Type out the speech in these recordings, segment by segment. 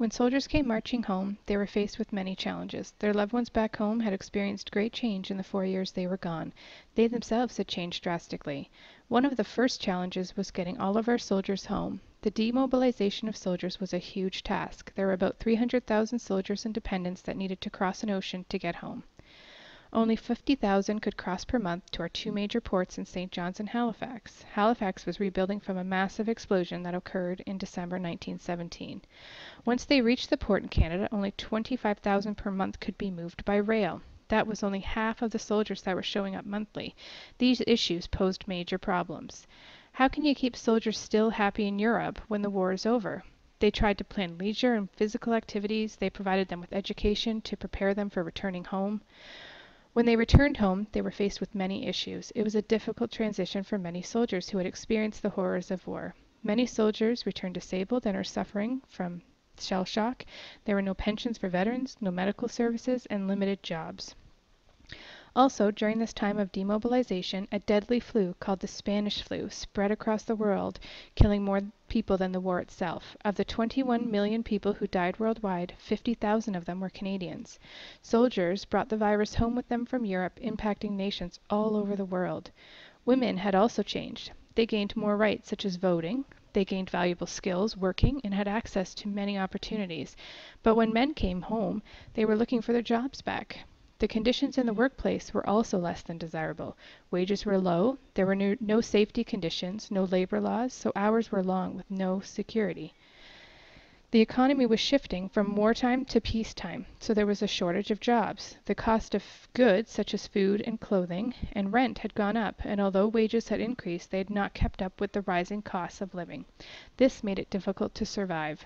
When soldiers came marching home, they were faced with many challenges. Their loved ones back home had experienced great change in the 4 years they were gone. They themselves had changed drastically. One of the first challenges was getting all of our soldiers home. The demobilization of soldiers was a huge task. There were about 300,000 soldiers and dependents that needed to cross an ocean to get home. Only 50,000 could cross per month to our two major ports in St. John's and Halifax. Halifax was rebuilding from a massive explosion that occurred in December 1917. Once they reached the port in Canada, only 25,000 per month could be moved by rail. That was only half of the soldiers that were showing up monthly. These issues posed major problems. How can you keep soldiers still happy in Europe when the war is over? They tried to plan leisure and physical activities. They provided them with education to prepare them for returning home. When they returned home, they were faced with many issues. It was a difficult transition for many soldiers who had experienced the horrors of war. Many soldiers returned disabled and are suffering from shell shock. There were no pensions for veterans, no medical services, and limited jobs. Also, during this time of demobilization, a deadly flu called the Spanish flu spread across the world, killing more people than the war itself. Of the 21 million people who died worldwide, 50,000 of them were Canadians. Soldiers brought the virus home with them from Europe, impacting nations all over the world. Women had also changed. They gained more rights, such as voting. They gained valuable skills, working, and had access to many opportunities. But when men came home, they were looking for their jobs back. The conditions in the workplace were also less than desirable. Wages were low, there were no safety conditions, no labor laws, so hours were long with no security. The economy was shifting from wartime to peacetime, so there was a shortage of jobs. The cost of goods, such as food and clothing, and rent had gone up, and although wages had increased, they had not kept up with the rising costs of living. This made it difficult to survive.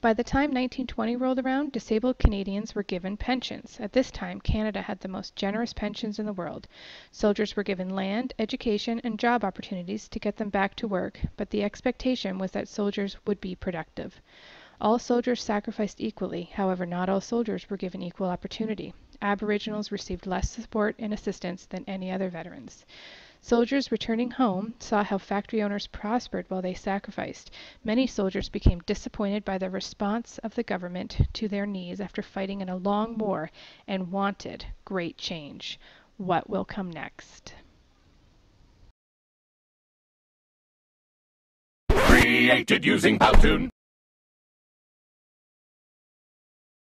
By the time 1920 rolled around, disabled Canadians were given pensions. At this time, Canada had the most generous pensions in the world. Soldiers were given land, education, and job opportunities to get them back to work, but the expectation was that soldiers would be productive. All soldiers sacrificed equally, however, not all soldiers were given equal opportunity. Aboriginals received less support and assistance than any other veterans. Soldiers returning home saw how factory owners prospered while they sacrificed. Many soldiers became disappointed by the response of the government to their needs after fighting in a long war and wanted great change. What will come next? Created using Powtoon.